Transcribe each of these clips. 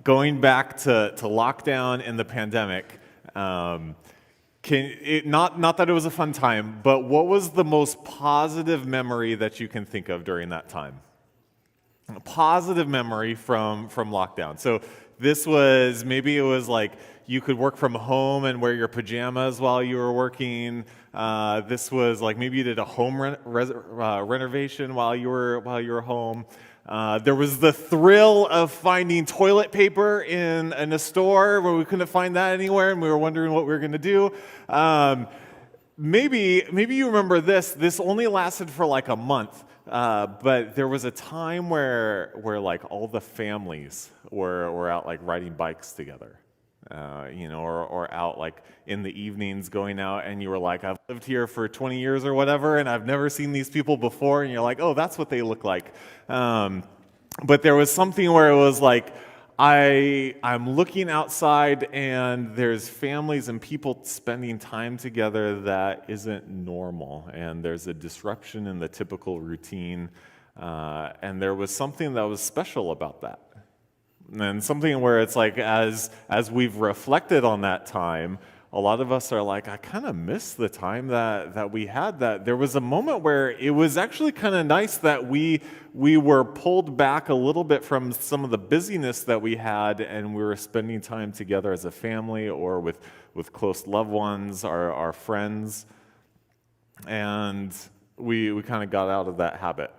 going back to lockdown and the pandemic, not that it was a fun time, but what was the most positive memory that you can think of during that time? A positive memory from lockdown. So maybe it was like you could work from home and wear your pajamas while you were working. This was like maybe you did a home renovation while you were home. There was the thrill of finding toilet paper in a store where we couldn't find that anywhere, and we were wondering what we were going to do. Maybe you remember this. This only lasted for like a month, but there was a time where like all the families were out like riding bikes together. Or out like in the evenings going out, and you were like, I've lived here for 20 years or whatever, and I've never seen these people before, and you're like, oh, that's what they look like. But there was something where it was like, I'm looking outside, and there's families and people spending time together that isn't normal, and there's a disruption in the typical routine, and there was something that was special about that. And something where it's like, as we've reflected on that time, a lot of us are like, I kind of miss the time that we had. That there was a moment where it was actually kind of nice that we were pulled back a little bit from some of the busyness that we had, and we were spending time together as a family or with close loved ones, our friends, and we kind of got out of that habit.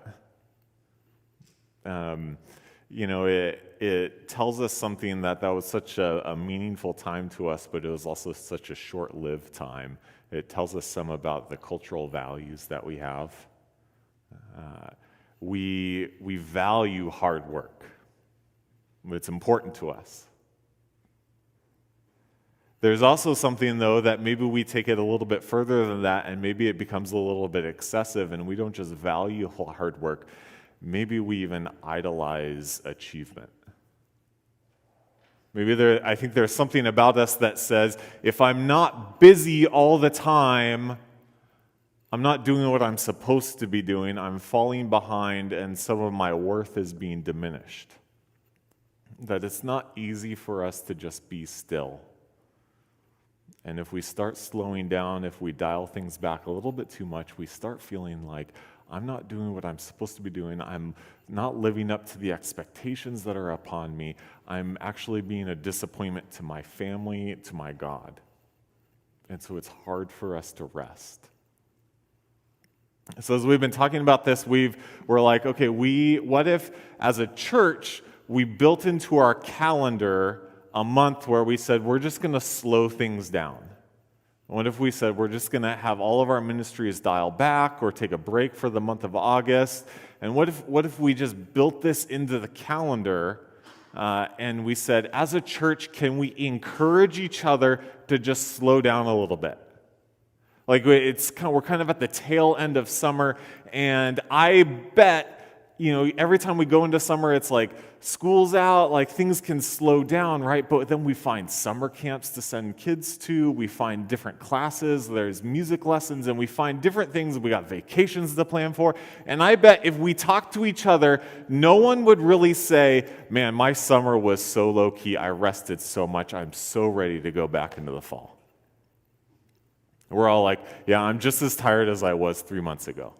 It tells us something that was such a meaningful time to us, but it was also such a short-lived time. It tells us some about the cultural values that we have. We value hard work. It's important to us. There's also something, though, that maybe we take it a little bit further than that, and maybe it becomes a little bit excessive, and we don't just value hard work. Maybe we even idolize achievement. I think there's something about us that says, if I'm not busy all the time, I'm not doing what I'm supposed to be doing, I'm falling behind, and some of my worth is being diminished. That it's not easy for us to just be still. And if we start slowing down, if we dial things back a little bit too much, we start feeling like, I'm not doing what I'm supposed to be doing. I'm not living up to the expectations that are upon me. I'm actually being a disappointment to my family, to my God. And so it's hard for us to rest. So as we've been talking about this, we're like, okay, what if as a church we built into our calendar a month where we said we're just going to slow things down? What if we said we're just going to have all of our ministries dial back or take a break for the month of August? And what if we just built this into the calendar and we said, as a church, can we encourage each other to just slow down a little bit? Like we're kind of at the tail end of summer, and I bet every time we go into summer, it's like school's out, like things can slow down, right? But then we find summer camps to send kids to, we find different classes, there's music lessons, and we find different things, we got vacations to plan for. And I bet if we talk to each other, no one would really say, man, my summer was so low-key, I rested so much, I'm so ready to go back into the fall. We're all like, yeah, I'm just as tired as I was 3 months ago.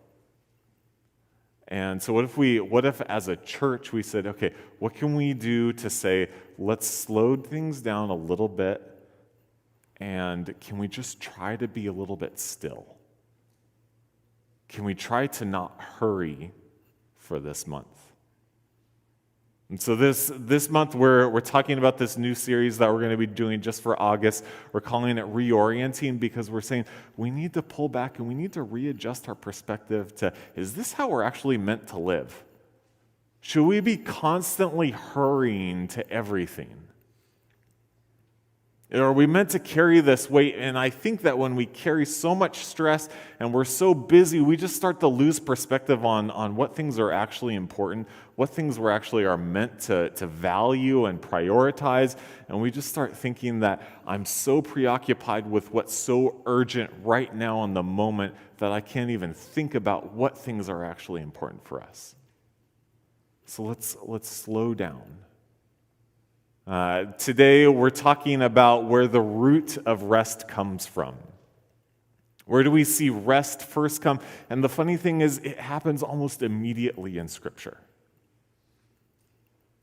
And so what if as a church we said, okay, what can we do to say, let's slow things down a little bit, and can we just try to be a little bit still? Can we try to not hurry for this month? And so this month we're talking about this new series that we're going to be doing just for August. We're calling it Reorienting, because we're saying we need to pull back and we need to readjust our perspective to, is this how we're actually meant to live? Should we be constantly hurrying to everything? Are we meant to carry this weight? And I think that when we carry so much stress and we're so busy, we just start to lose perspective on what things are actually important, what things we actually are meant to value and prioritize. And we just start thinking that I'm so preoccupied with what's so urgent right now in the moment that I can't even think about what things are actually important for us. So let's slow down. Today we're talking about where the root of rest comes from. Where do we see rest first come? And the funny thing is, it happens almost immediately in Scripture.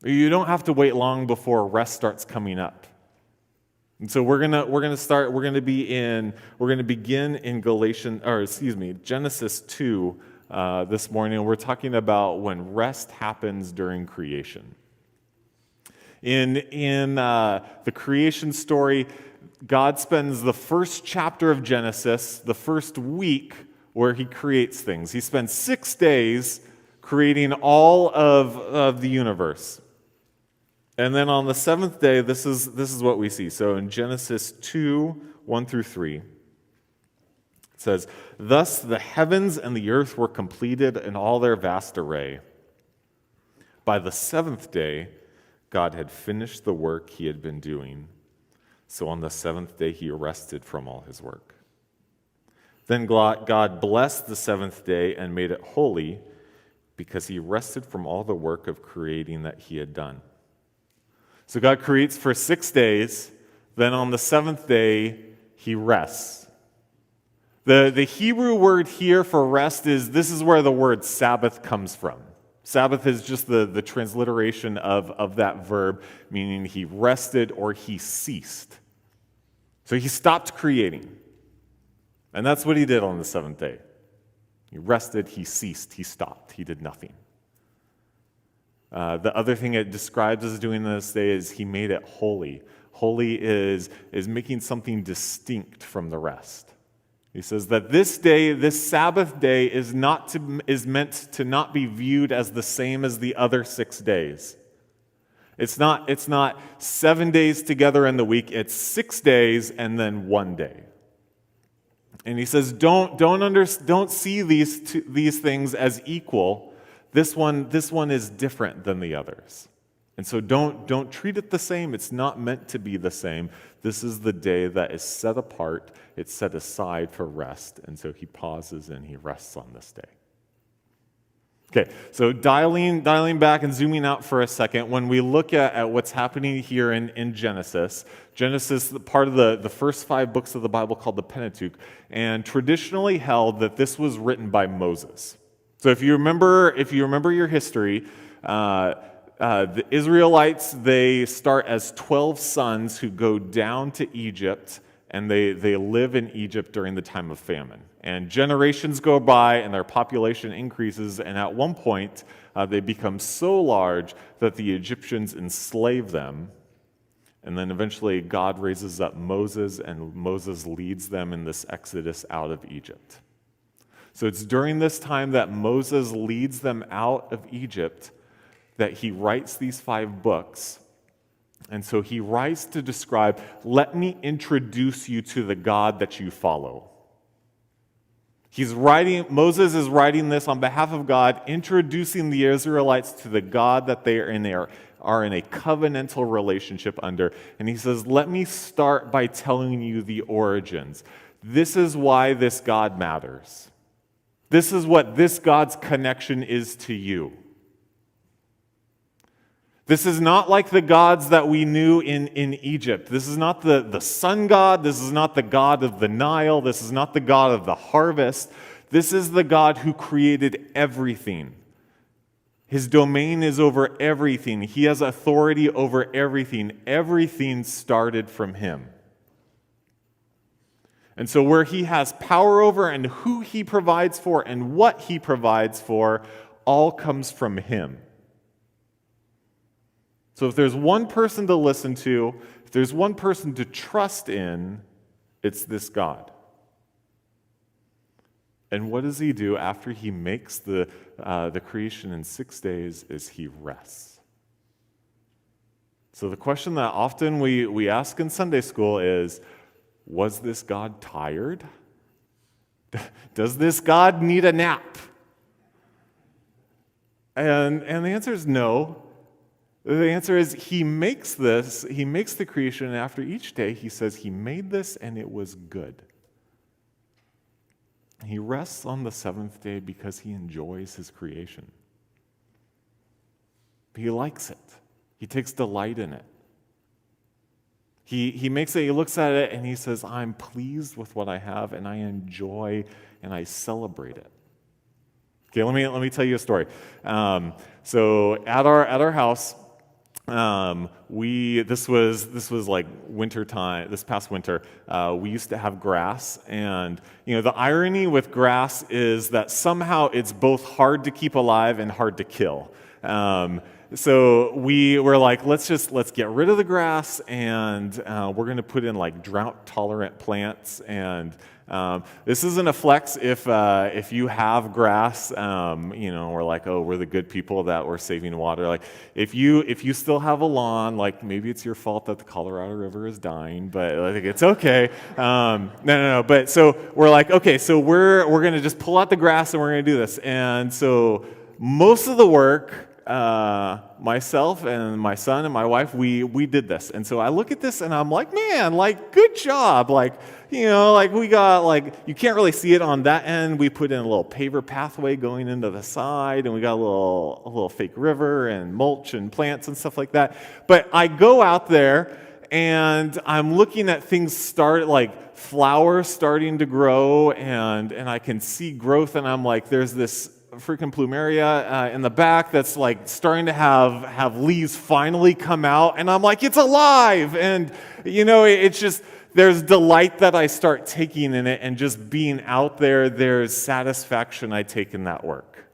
You don't have to wait long before rest starts coming up. And so we're gonna begin in Genesis 2 this morning, and we're talking about when rest happens during creation. In the creation story, God spends the first chapter of Genesis, the first week, where he creates things. He spends 6 days creating all of the universe. And then on the seventh day, this is what we see. So in Genesis 2, 1 through 3, it says, "Thus the heavens and the earth were completed in all their vast array. By the seventh day, God had finished the work he had been doing. So on the seventh day, he rested from all his work. Then God blessed the seventh day and made it holy because he rested from all the work of creating that he had done." So God creates for 6 days. Then on the seventh day, he rests. The Hebrew word here for rest this is where the word Sabbath comes from. Sabbath is just the transliteration of that verb, meaning he rested or he ceased. So he stopped creating. And that's what he did on the seventh day. He rested, he ceased, he stopped, he did nothing. The other thing it describes as doing this day is he made it holy. Holy is making something distinct from the rest. He says that this day, this Sabbath day, is meant to not be viewed as the same as the other 6 days. It's not 7 days together in the week. It's 6 days and then 1 day. And he says, don't see these things as equal. This one is different than the others. And so don't treat it the same. It's not meant to be the same. This is the day that is set apart. It's set aside for rest. And so he pauses and he rests on this day. Okay, so dialing back and zooming out for a second, when we look at what's happening here in Genesis, part of the first 5 books of the Bible called the Pentateuch, and traditionally held that this was written by Moses. So if you remember your history, the Israelites, they start as 12 sons who go down to Egypt, and they live in Egypt during the time of famine. And generations go by, and their population increases, and at one point, they become so large that the Egyptians enslave them. And then eventually, God raises up Moses, and Moses leads them in this exodus out of Egypt. So it's during this time that Moses leads them out of Egypt that he writes these 5 books. And so he writes to describe, let me introduce you to the God that you follow. Moses is writing this on behalf of God, introducing the Israelites to the God that they are in a covenantal relationship under. And he says, let me start by telling you the origins. This is why this God matters. This is what this God's connection is to you. This is not like the gods that we knew in Egypt. This is not the sun god. This is not the god of the Nile. This is not the god of the harvest. This is the God who created everything. His domain is over everything. He has authority over everything. Everything started from him. And so where he has power over and who he provides for and what he provides for all comes from him. So if there's one person to listen to, if there's one person to trust in, it's this God. And what does he do after he makes the creation in 6 days is he rests. So the question that often we ask in Sunday school is, was this God tired? Does this God need a nap? And the answer is no. The answer is he makes the creation, and after each day he says he made this and it was good. He rests on the 7th day because he enjoys his creation. He likes it. He takes delight in it. He makes it, he looks at it, and he says, I'm pleased with what I have, and I enjoy and I celebrate it. Okay, let me tell you a story. So at our house, this was like winter time. This past winter, we used to have grass, and the irony with grass is that somehow it's both hard to keep alive and hard to kill. So we were like, let's get rid of the grass, and we're going to put in like drought tolerant plants. And this isn't a flex if you have grass. We're like, oh, we're the good people that we're saving water. Like if you still have a lawn, like maybe it's your fault that the Colorado River is dying, but I think it's okay. No. But so we're like, okay, so we're going to just pull out the grass and we're going to do this. And so most of the work, myself and my son and my wife, we did this. And so I look at this and I'm like, man, like, good job. Like, like we got, like, you can't really see it on that end. We put in a little paver pathway going into the side, and we got a little fake river and mulch and plants and stuff like that. But I go out there and I'm looking at things start, like flowers starting to grow, and I can see growth, and I'm like, there's this freaking plumeria in the back that's like starting to have leaves finally come out, and I'm like, it's alive. And it's just, there's delight that I start taking in it, and just being out there, there's satisfaction I take in that work.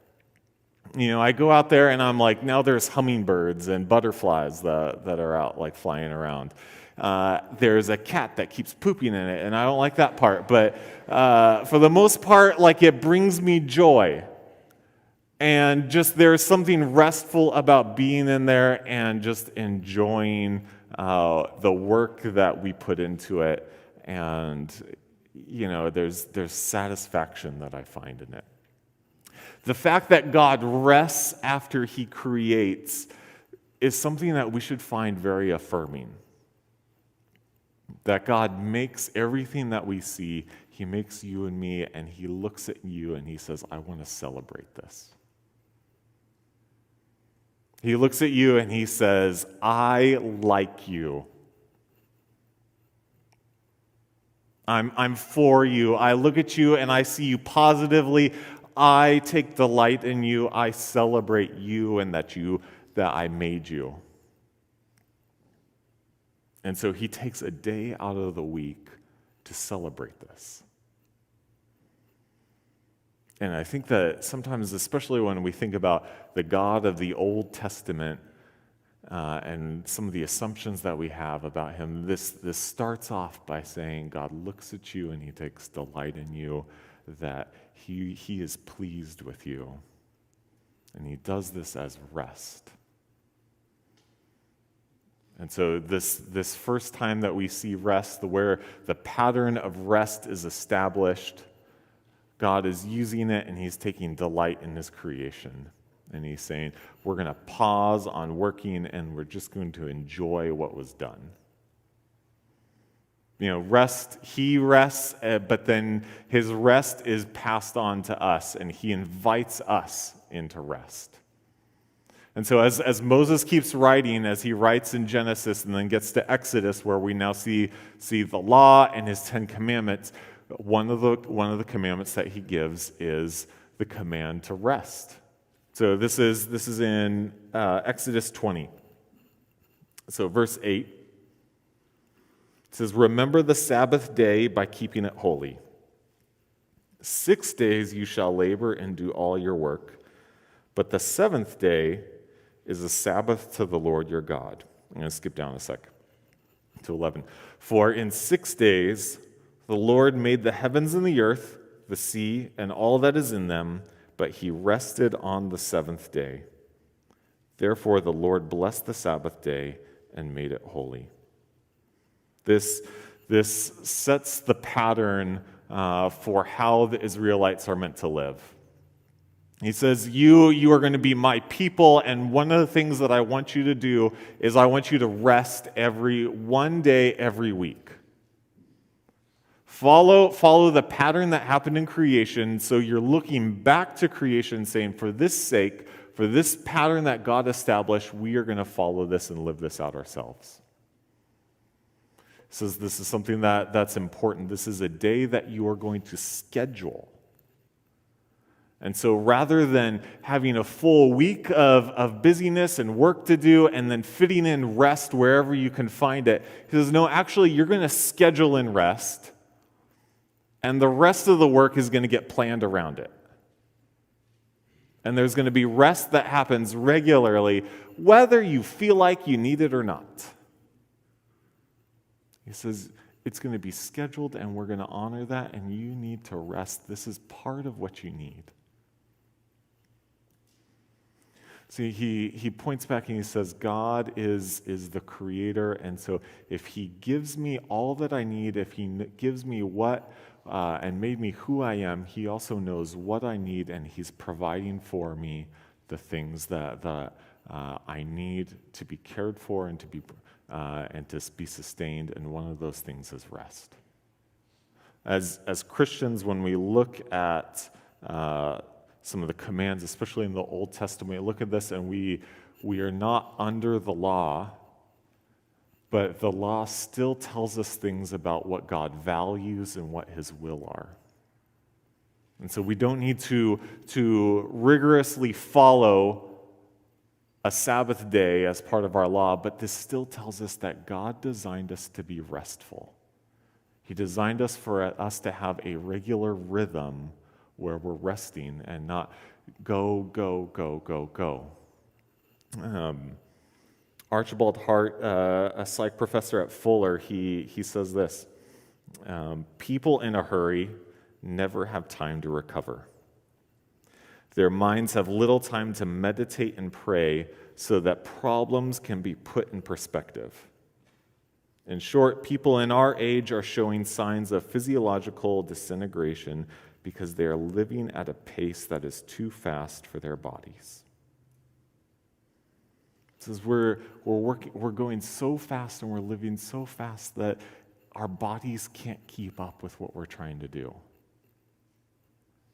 I go out there and I'm like, now there's hummingbirds and butterflies that are out like flying around. There's a cat that keeps pooping in it, and I don't like that part, but for the most part, like, it brings me joy. And just there's something restful about being in there and just enjoying the work that we put into it. And, there's satisfaction that I find in it. The fact that God rests after he creates is something that we should find very affirming. That God makes everything that we see, he makes you and me, and he looks at you and he says, I want to celebrate this. He looks at you and he says, I like you. I'm for you. I look at you and I see you positively. I take delight in you. I celebrate you and that I made you. And so he takes a day out of the week to celebrate this. And I think that sometimes, especially when we think about the God of the Old Testament and some of the assumptions that we have about him, this starts off by saying God looks at you and he takes delight in you, that he is pleased with you. And he does this as rest. And so this first time that we see rest, where the pattern of rest is established, God is using it and he's taking delight in his creation. And he's saying, we're going to pause on working and we're just going to enjoy what was done. Rest, he rests, but then his rest is passed on to us, and he invites us into rest. And so as Moses keeps writing, as he writes in Genesis and then gets to Exodus, where we now see the law and his 10 commandments, one of the commandments that he gives is the command to rest. So this is in Exodus 20. So verse 8, it says, remember the Sabbath day by keeping it holy. 6 days you shall labor and do all your work, but the seventh day is a Sabbath to the Lord your God. I'm going to skip down a sec to 11. For in 6 days the Lord made the heavens and the earth, the sea, and all that is in them, but he rested on the seventh day. Therefore the Lord blessed the Sabbath day and made it holy. This sets the pattern for how the Israelites are meant to live. He says, you are going to be my people, and one of the things that I want you to do is I want you to rest one day every week. Follow the pattern that happened in creation, so you're looking back to creation saying, for this sake, for this pattern that God established, we are going to follow this and live this out ourselves. says this is something that's important. This is a day that you are going to schedule. And so rather than having a full week of busyness and work to do and then fitting in rest wherever you can find it, he says, no, actually, you're going to schedule in rest, and the rest of the work is going to get planned around it. And there's going to be rest that happens regularly, whether you feel like you need it or not. He says, it's going to be scheduled, and we're going to honor that, and you need to rest. This is part of what you need. See, he points back and he says, God is the creator, and so if he gives me all that I need, if he gives me what and made me who I am, he also knows what I need, and he's providing for me the things that I need to be cared for and to be sustained, and one of those things is rest. As Christians, when we look at some of the commands, especially in the Old Testament, we look at this and we are not under the law, but the law still tells us things about what God values and what his will are. And so we don't need to rigorously follow a Sabbath day as part of our law, but this still tells us that God designed us to be restful. He designed us for us to have a regular rhythm where we're resting and not go, go, go, go, go. Archibald Hart, a psych professor at Fuller, he says this, people in a hurry never have time to recover. Their minds have little time to meditate and pray so that problems can be put in perspective. In short, people in our age are showing signs of physiological disintegration because they are living at a pace that is too fast for their bodies. It says we're going so fast and we're living so fast that our bodies can't keep up with what we're trying to do.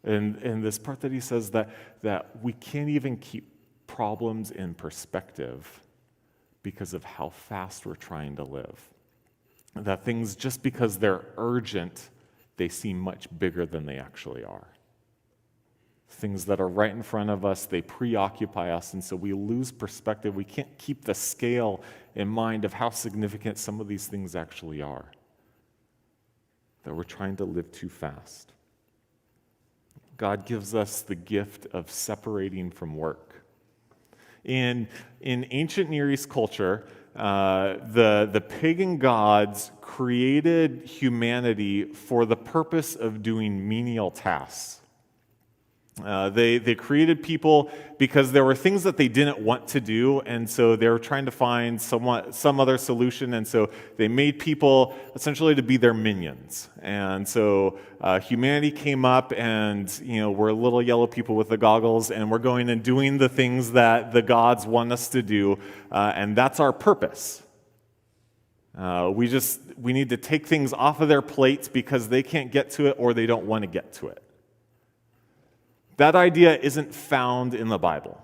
And this part that he says that we can't even keep problems in perspective because of how fast we're trying to live. That things, just because they're urgent, they seem much bigger than they actually are. Things that are right in front of us, they preoccupy us, and so we lose perspective. We can't keep the scale in mind of how significant some of these things actually are. That we're trying to live too fast. God gives us the gift of separating from work. In ancient Near East culture, the pagan gods created humanity for the purpose of doing menial tasks. They created people because there were things that they didn't want to do, and so they were trying to find some other solution, and so they made people essentially to be their minions. And so humanity came up, and we're little yellow people with the goggles, and we're going and doing the things that the gods want us to do, and that's our purpose. We need to take things off of their plates because they can't get to it or they don't want to get to it. That idea isn't found in the Bible.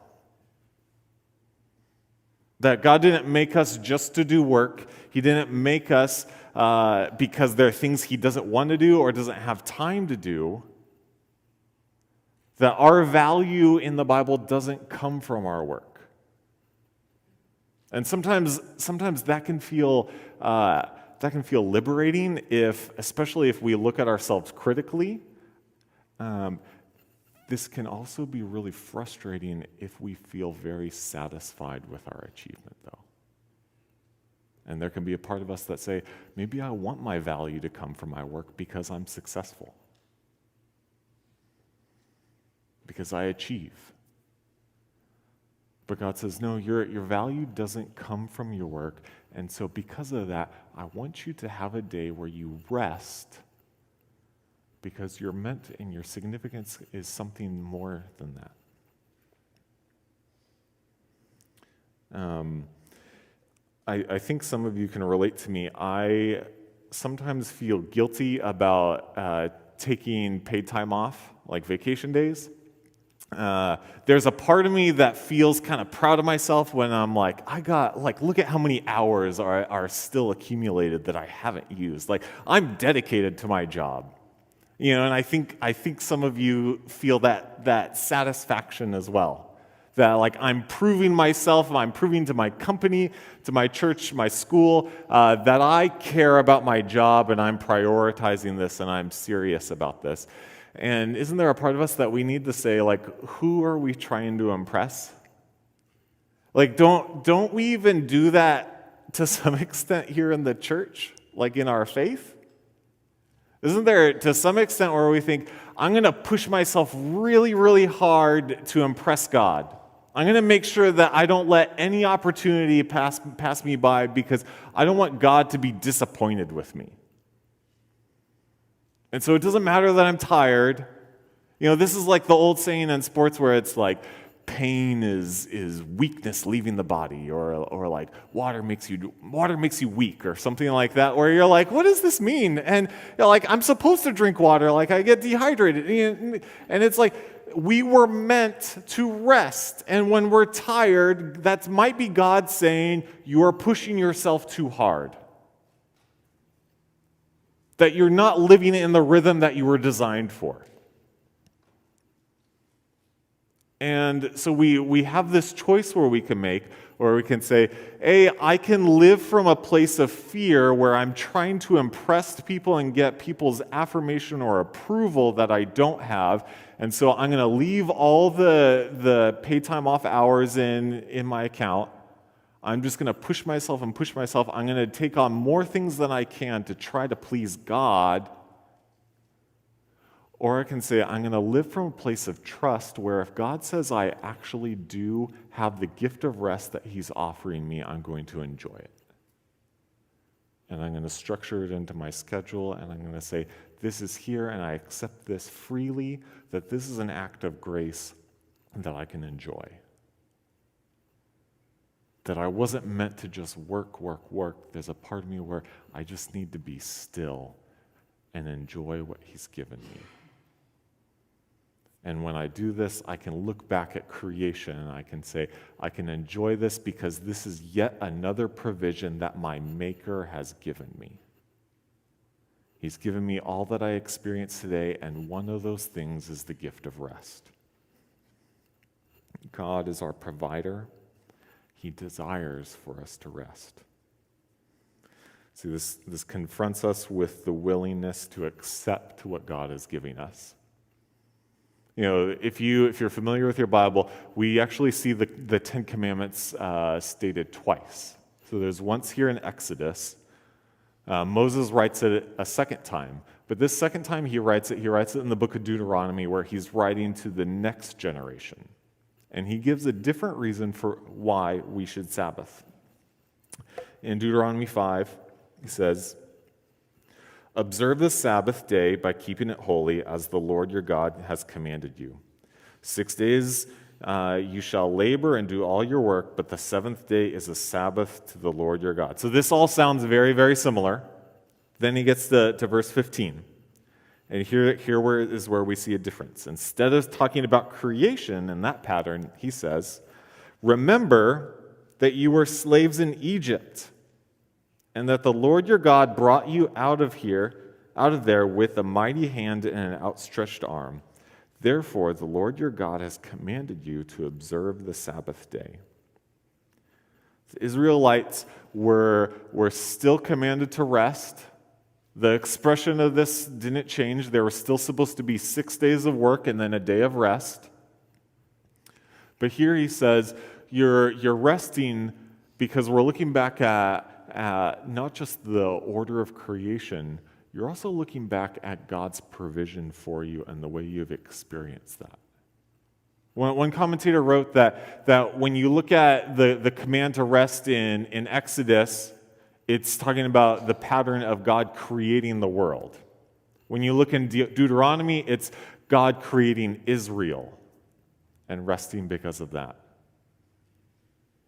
That God didn't make us just to do work. He didn't make us because there are things he doesn't want to do or doesn't have time to do. That our value in the Bible doesn't come from our work. And sometimes that can feel liberating, especially if we look at ourselves critically. This can also be really frustrating if we feel very satisfied with our achievement, though. And there can be a part of us that say, maybe I want my value to come from my work because I'm successful, because I achieve. But God says, no, your value doesn't come from your work, and so because of that, I want you to have a day where you rest because you're meant and your significance is something more than that. I think some of you can relate to me. I sometimes feel guilty about taking paid time off, like vacation days. There's a part of me that feels kind of proud of myself when I'm like, look at how many hours are still accumulated that I haven't used. Like, I'm dedicated to my job. And I think some of you feel that satisfaction as well. That like I'm proving myself, I'm proving to my company, to my church, my school, that I care about my job and I'm prioritizing this and I'm serious about this. And isn't there a part of us that we need to say, like, who are we trying to impress? Like, don't we even do that to some extent here in the church, like in our faith? Isn't there to some extent where we think, I'm going to push myself really, really hard to impress God? I'm going to make sure that I don't let any opportunity pass me by because I don't want God to be disappointed with me. And so it doesn't matter that I'm tired. This is like the old saying in sports where it's like, pain is weakness leaving the body, or like water makes you weak, or something like that, where you're like, what does this mean? And like, I'm supposed to drink water, like I get dehydrated. And it's like, we were meant to rest. And when we're tired, that might be God saying, you are pushing yourself too hard. That you're not living in the rhythm that you were designed for. And so we have this choice where we can make, where we can say, I can live from a place of fear where I'm trying to impress people and get people's affirmation or approval that I don't have. And so I'm going to leave all the paid time off hours in my account. I'm just going to push myself. I'm going to take on more things than I can to try to please God. Or I can say, I'm going to live from a place of trust where if God says I actually do have the gift of rest that He's offering me, I'm going to enjoy it. And I'm going to structure it into my schedule, and I'm going to say, this is here, and I accept this freely, that this is an act of grace that I can enjoy. That I wasn't meant to just work. There's a part of me where I just need to be still and enjoy what He's given me. And when I do this, I can look back at creation and I can say, I can enjoy this because this is yet another provision that my Maker has given me. He's given me all that I experience today, and one of those things is the gift of rest. God is our provider. He desires for us to rest. See, this confronts us with the willingness to accept what God is giving us. If you're familiar with your Bible, we actually see the Ten Commandments stated twice. So there's once here in Exodus. Moses writes it a second time, but this second time he writes it in the book of Deuteronomy, where he's writing to the next generation. And he gives a different reason for why we should Sabbath. In Deuteronomy 5, he says, observe the Sabbath day by keeping it holy, as the Lord your God has commanded you. 6 days you shall labor and do all your work, but the seventh day is a Sabbath to the Lord your God. So this all sounds very, very similar. Then he gets to verse 15. And here is where we see a difference. Instead of talking about creation and that pattern, he says, remember that you were slaves in Egypt, and that the Lord your God brought you out of there with a mighty hand and an outstretched arm. Therefore, the Lord your God has commanded you to observe the Sabbath day. The Israelites were still commanded to rest. The expression of this didn't change. There were still supposed to be 6 days of work and then a day of rest. But here he says, you're resting because we're looking back at not just the order of creation, you're also looking back at God's provision for you and the way you've experienced that. One commentator wrote that when you look at the command to rest in Exodus, it's talking about the pattern of God creating the world. When you look in Deuteronomy, it's God creating Israel and resting because of that.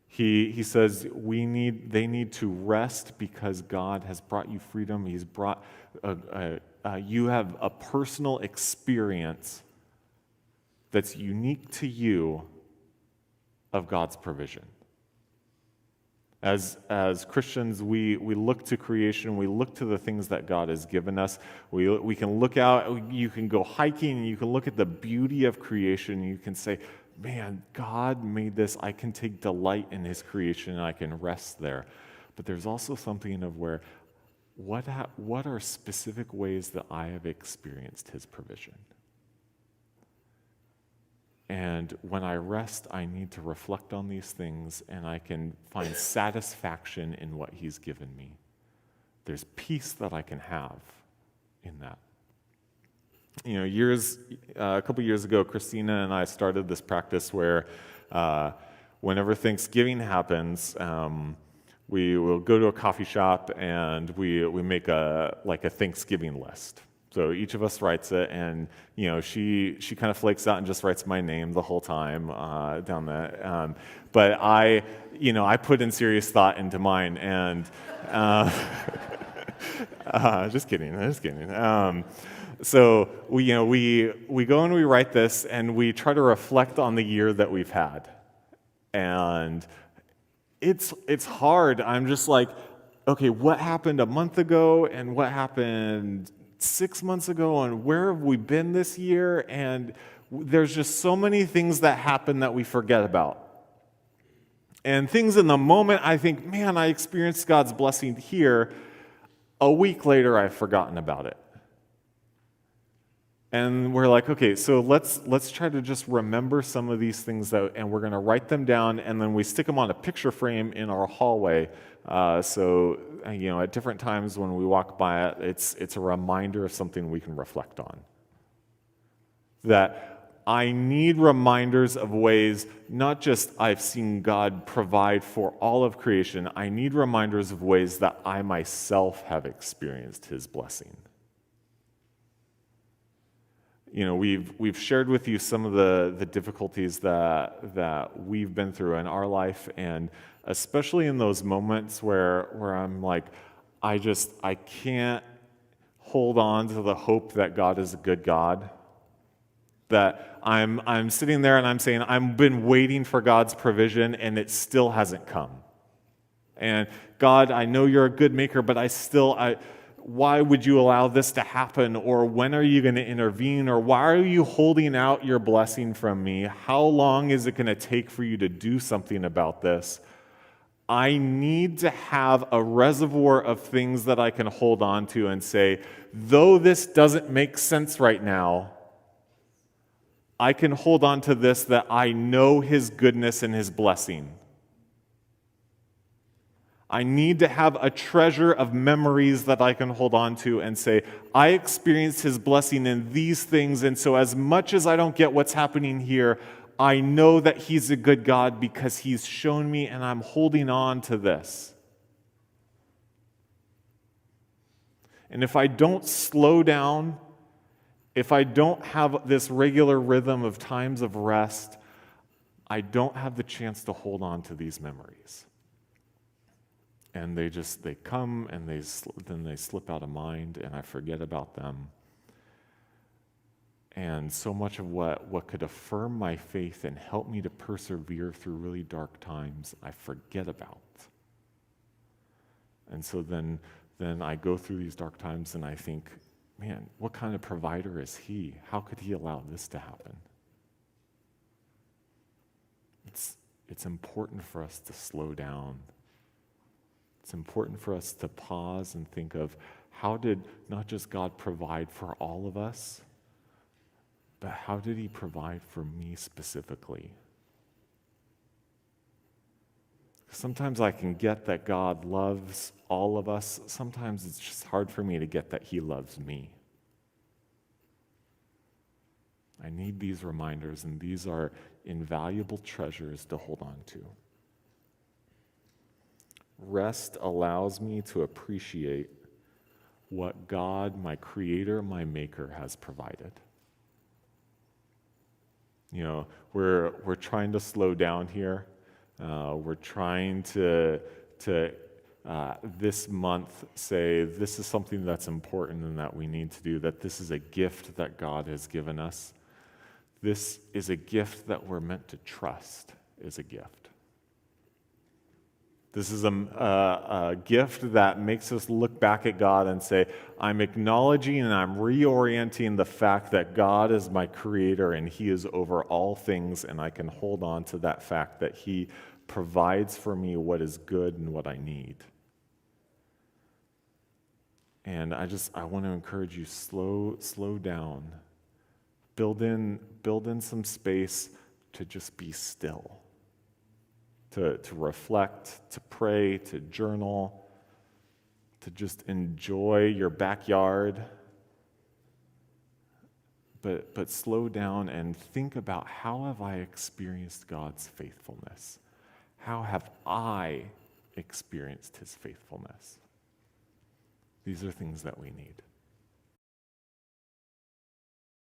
He says they need to rest because God has brought you freedom. He's brought you have a personal experience that's unique to you of God's provision. As Christians, we look to creation, we look to the things that God has given us. We can look out, you can go hiking, and you can look at the beauty of creation, and you can say, man, God made this. I can take delight in his creation, and I can rest there. But there's also something of where, what are specific ways that I have experienced his provision? And when I rest, I need to reflect on these things, and I can find satisfaction in what he's given me. There's peace that I can have in that. You know, a couple years ago, Christina and I started this practice where whenever Thanksgiving happens, we will go to a coffee shop and we make a Thanksgiving list. So each of us writes it, and you know, she kind of flakes out and just writes my name the whole time down that. But I put in serious thought into mine, and just kidding. So we go and we write this, and we try to reflect on the year that we've had, and it's hard. I'm just like, okay, what happened a month ago, and what happened 6 months ago, and where have we been this year? And there's just so many things that happen that we forget about. And things in the moment, I think, man, I experienced God's blessing here. A week later, I've forgotten about it. And we're like, okay, so let's try to just remember some of these things, and we're going to write them down, and then we stick them on a picture frame in our hallway. So at different times when we walk by it, it's a reminder of something we can reflect on. That I need reminders of ways, not just I've seen God provide for all of creation. I need reminders of ways that I myself have experienced his blessing. You know, we've shared with you some of the difficulties that we've been through in our life, and especially in those moments where I'm like, I can't hold on to the hope that God is a good God. That I'm sitting there and I'm saying, I've been waiting for God's provision, and it still hasn't come. And God, I know you're a good maker, but why would you allow this to happen? Or when are you going to intervene? Or why are you holding out your blessing from me? How long is it going to take for you to do something about this? I need to have a reservoir of things that I can hold on to and say, though this doesn't make sense right now, I can hold on to this, that I know his goodness and his blessing. I need to have a treasure of memories that I can hold on to and say, I experienced his blessing in these things, and so as much as I don't get what's happening here, I know that he's a good God because he's shown me, and I'm holding on to this. And if I don't slow down, if I don't have this regular rhythm of times of rest, I don't have the chance to hold on to these memories. And they come, and then they slip out of mind, and I forget about them. And so much of what could affirm my faith and help me to persevere through really dark times, I forget about. And so then I go through these dark times and I think, man, what kind of provider is he? How could he allow this to happen? It's important for us to slow down. It's important for us to pause and think of, how did not just God provide for all of us, but how did he provide for me specifically? Sometimes I can get that God loves all of us. Sometimes it's just hard for me to get that he loves me. I need these reminders, and these are invaluable treasures to hold on to. Rest allows me to appreciate what God, my creator, my maker, has provided. You know, we're trying to slow down here. We're trying to this month say this is something that's important and that we need to do, that this is a gift that God has given us. This is a gift that we're meant to trust is a gift. This is a gift that makes us look back at God and say, I'm acknowledging and I'm reorienting the fact that God is my creator and he is over all things, and I can hold on to that fact that he provides for me what is good and what I need. And I want to encourage you, slow down. Build in some space to just be still. To reflect, to pray, to journal, to just enjoy your backyard. But slow down and think about, how have I experienced God's faithfulness? How have I experienced his faithfulness? These are things that we need.